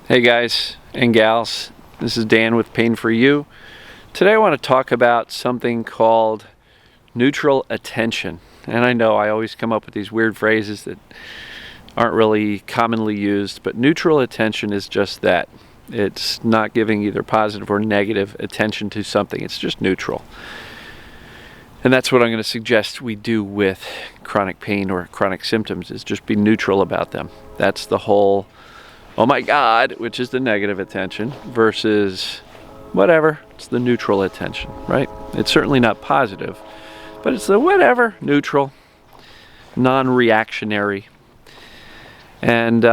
Hey guys and gals, this is Dan with Pain for You. Today I want to talk about something called neutral attention. And I know I always come up with these weird phrases that aren't really commonly used, but neutral attention is just that. It's not giving either positive or negative attention to something, it's just neutral. And that's what I'm going to suggest we do with chronic pain or chronic symptoms, is just be neutral about them. That's the whole oh my God, which is the negative attention, versus whatever, it's the neutral attention, right? It's certainly not positive, but it's the whatever, neutral, non-reactionary. And,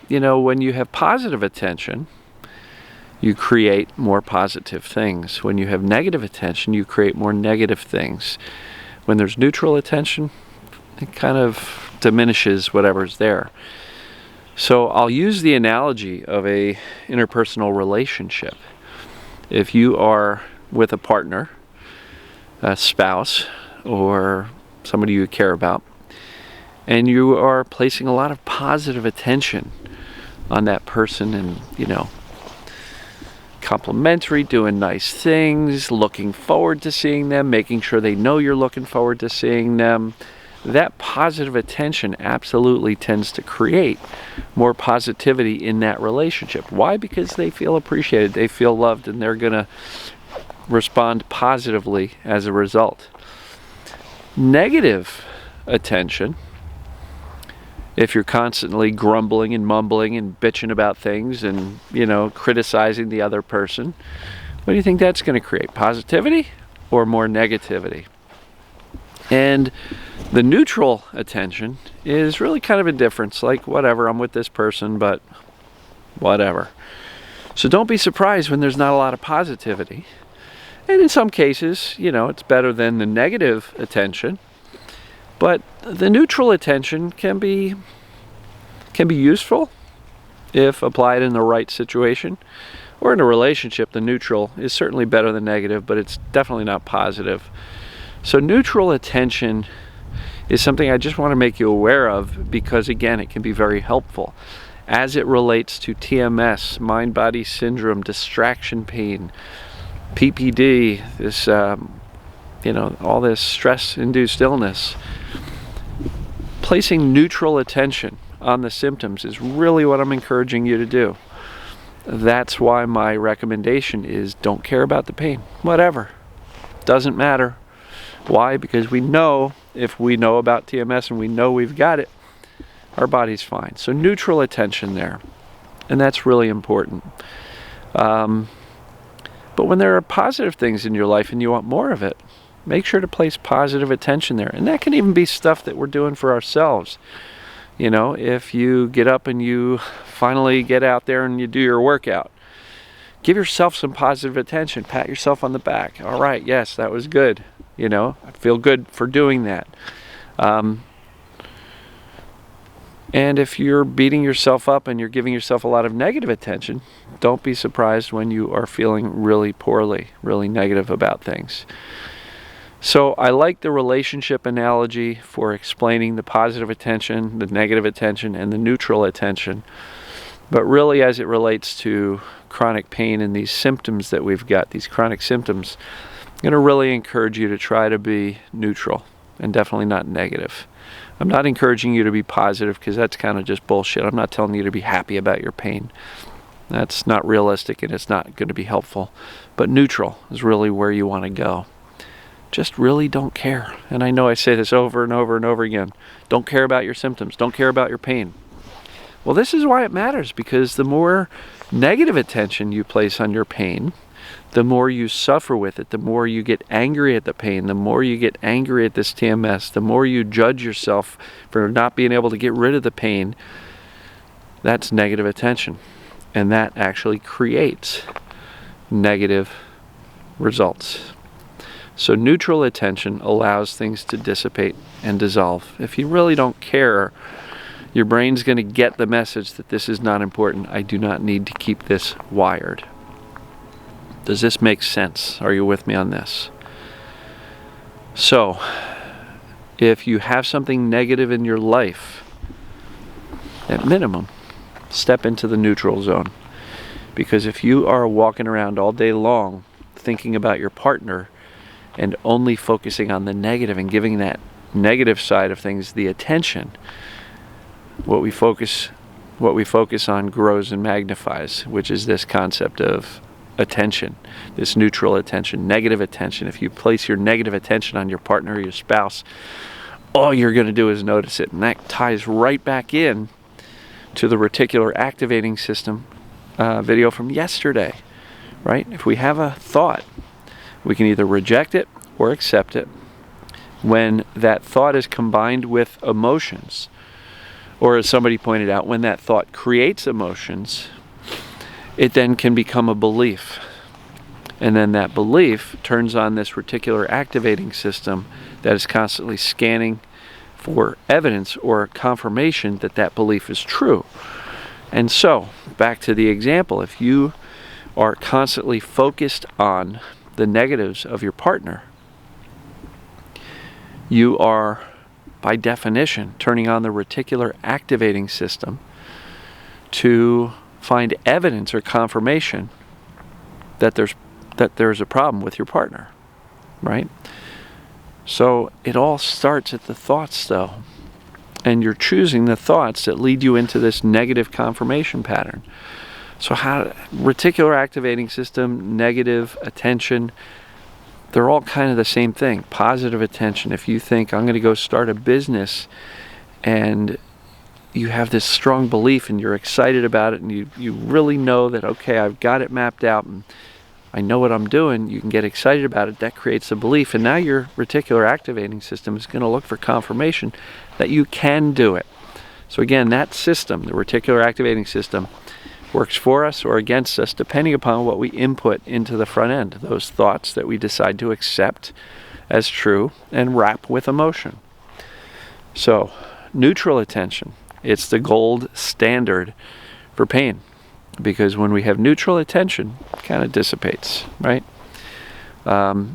when you have positive attention, you create more positive things. When you have negative attention, you create more negative things. When there's neutral attention, it kind of diminishes whatever's there. So I'll use the analogy of a interpersonal relationship. If you are with a partner, a spouse, or somebody you care about, and you are placing a lot of positive attention on that person and, complimentary, doing nice things, looking forward to seeing them, making sure they know you're looking forward to seeing them, that positive attention absolutely tends to create more positivity in that relationship. Why? Because they feel appreciated, they feel loved, and they're going to respond positively as a result. Negative attention, if you're constantly grumbling and mumbling and bitching about things and, criticizing the other person, what do you think that's going to create? Positivity or more negativity? And the neutral attention is really kind of a difference, like whatever, I'm with this person, but whatever. So don't be surprised when there's not a lot of positivity. And in some cases, it's better than the negative attention. But the neutral attention can be useful if applied in the right situation. Or in a relationship, the neutral is certainly better than negative, but it's definitely not positive. So neutral attention is something I just want to make you aware of because, again, it can be very helpful as it relates to TMS, mind-body syndrome, distraction pain, PPD, this, all this stress-induced illness. Placing neutral attention on the symptoms is really what I'm encouraging you to do. That's why my recommendation is don't care about the pain. Whatever. Doesn't matter. Why? Because we know, if we know about TMS and we know we've got it, our body's fine. So neutral attention there. And that's really important. But when there are positive things in your life and you want more of it, make sure to place positive attention there. And that can even be stuff that we're doing for ourselves. If you get up and you finally get out there and you do your workout, give yourself some positive attention. Pat yourself on the back. All right, yes, that was good. I feel good for doing that. And if you're beating yourself up and you're giving yourself a lot of negative attention, don't be surprised when you are feeling really poorly, really negative about things. So I like the relationship analogy for explaining the positive attention, the negative attention, and the neutral attention. But really, as it relates to chronic pain and these symptoms that we've got, these chronic symptoms, I'm going to really encourage you to try to be neutral and definitely not negative. I'm not encouraging you to be positive because that's kind of just bullshit. I'm not telling you to be happy about your pain. That's not realistic and it's not going to be helpful. But neutral is really where you want to go. Just really don't care. And I know I say this over and over and over again. Don't care about your symptoms. Don't care about your pain. Well, this is why it matters, because the more negative attention you place on your pain, the more you suffer with it, the more you get angry at the pain, the more you get angry at this TMS, the more you judge yourself for not being able to get rid of the pain. That's negative attention. And that actually creates negative results. So neutral attention allows things to dissipate and dissolve. If you really don't care, your brain's going to get the message that this is not important. I do not need to keep this wired. Does this make sense? Are you with me on this? So, if you have something negative in your life, at minimum, step into the neutral zone. Because if you are walking around all day long thinking about your partner and only focusing on the negative and giving that negative side of things the attention, what we focus on grows and magnifies, which is this concept of attention, this neutral attention, negative attention. If you place your negative attention on your partner or your spouse, all you're going to do is notice it. And that ties right back in to the reticular activating system video from yesterday, right? If we have a thought, we can either reject it or accept it. When that thought is combined with emotions, or as somebody pointed out, when that thought creates emotions, it then can become a belief. And then that belief turns on this reticular activating system that is constantly scanning for evidence or confirmation that that belief is true. And so, back to the example, if you are constantly focused on the negatives of your partner, you are, by definition, turning on the reticular activating system to find evidence or confirmation that there's a problem with your partner, right? So it all starts at the thoughts, though. And you're choosing the thoughts that lead you into this negative confirmation pattern. So reticular activating system, negative attention, they're all kind of the same thing. Positive attention. If you think, I'm going to go start a business, and you have this strong belief and you're excited about it, and you really know that, okay, I've got it mapped out and I know what I'm doing, you can get excited about it. That creates a belief, and now your reticular activating system is going to look for confirmation that you can do it. So again, that system, the reticular activating system, works for us or against us depending upon what we input into the front end, those thoughts that we decide to accept as true and wrap with emotion. So, neutral attention, it's the gold standard for pain, because when we have neutral attention, it kind of dissipates, right?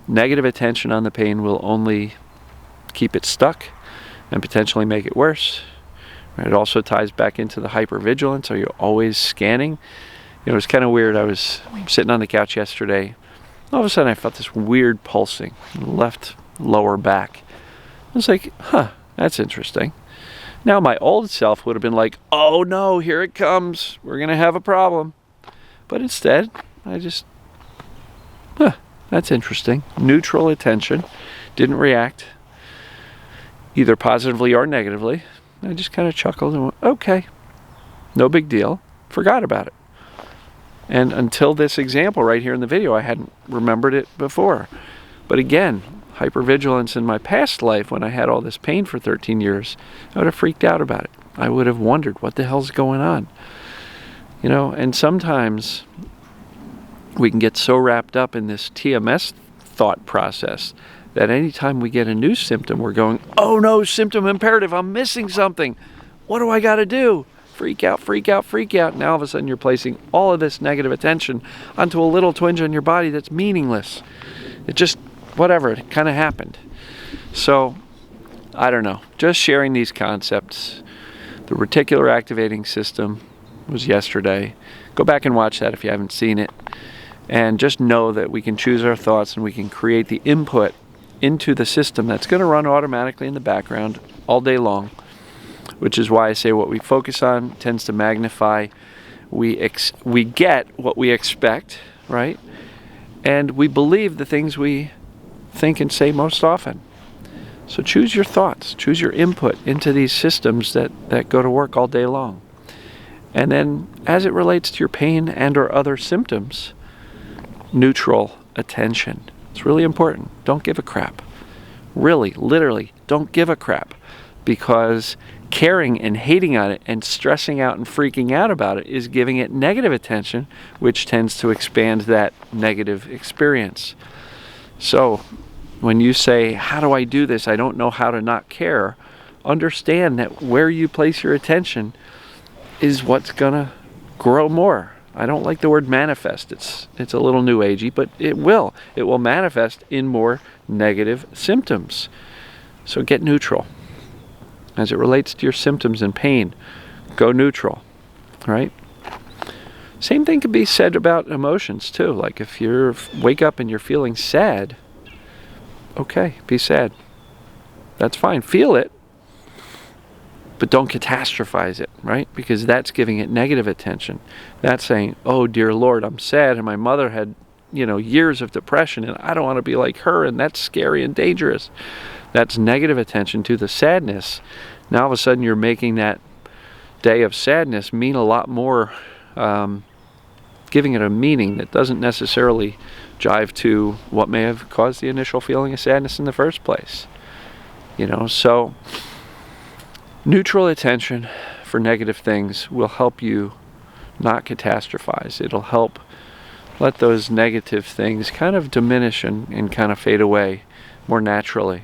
Negative attention on the pain will only keep it stuck and potentially make it worse. It also ties back into the hyper-vigilance. Are you always scanning? It was kind of weird. I was sitting on the couch yesterday. All of a sudden, I felt this weird pulsing in the left lower back. I was like, that's interesting. Now, my old self would have been like, oh no, here it comes. We're going to have a problem. But instead, I just, that's interesting. Neutral attention. Didn't react either positively or negatively. I just kind of chuckled and went, okay, no big deal. Forgot about it. And until this example right here in the video, I hadn't remembered it before. But again, hypervigilance in my past life, when I had all this pain for 13 years, I would have freaked out about it. I would have wondered, what the hell's going on? You know, and sometimes we can get so wrapped up in this TMS thought process that anytime we get a new symptom, we're going, oh no, symptom imperative, I'm missing something. What do I got to do? Freak out, freak out, freak out. Now all of a sudden you're placing all of this negative attention onto a little twinge on your body that's meaningless. It just, whatever, it kind of happened. So, I don't know, just sharing these concepts. The reticular activating system was yesterday. Go back and watch that if you haven't seen it. And just know that we can choose our thoughts and we can create the input into the system that's going to run automatically in the background all day long, which is why I say what we focus on tends to magnify. We get what we expect, right? And we believe the things we think and say most often. So choose your thoughts, choose your input into these systems that go to work all day long. And then as it relates to your pain and or other symptoms, neutral attention. It's really important. Don't give a crap. Really, literally, don't give a crap. Because caring and hating on it and stressing out and freaking out about it is giving it negative attention, which tends to expand that negative experience. So, when you say, how do I do this? I don't know how to not care. Understand that where you place your attention is what's going to grow more. I don't like the word manifest. It's a little new agey, but it will. It will manifest in more negative symptoms. So get neutral. As it relates to your symptoms and pain, go neutral. right? Same thing could be said about emotions too. Like if you wake up and you're feeling sad, okay, be sad. That's fine. Feel it, but don't catastrophize it, right? Because that's giving it negative attention. That's saying, oh dear Lord, I'm sad and my mother had, years of depression and I don't want to be like her, and that's scary and dangerous. That's negative attention to the sadness. Now all of a sudden you're making that day of sadness mean a lot more, giving it a meaning that doesn't necessarily jive to what may have caused the initial feeling of sadness in the first place. So neutral attention for negative things will help you not catastrophize. It'll help let those negative things kind of diminish and kind of fade away more naturally.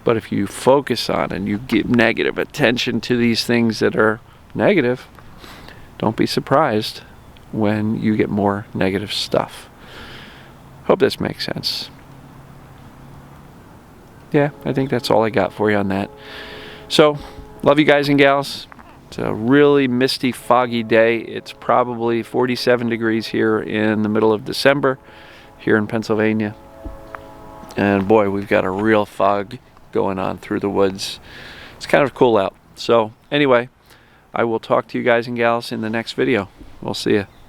But if you focus on and you give negative attention to these things that are negative, don't be surprised when you get more negative stuff. Hope this makes sense. Yeah, I think that's all I got for you on that. So, love you guys and gals. It's a really misty, foggy day. It's probably 47 degrees here in the middle of December here in Pennsylvania. And boy, we've got a real fog going on through the woods. It's kind of cool out. So, anyway, I will talk to you guys and gals in the next video. We'll see you.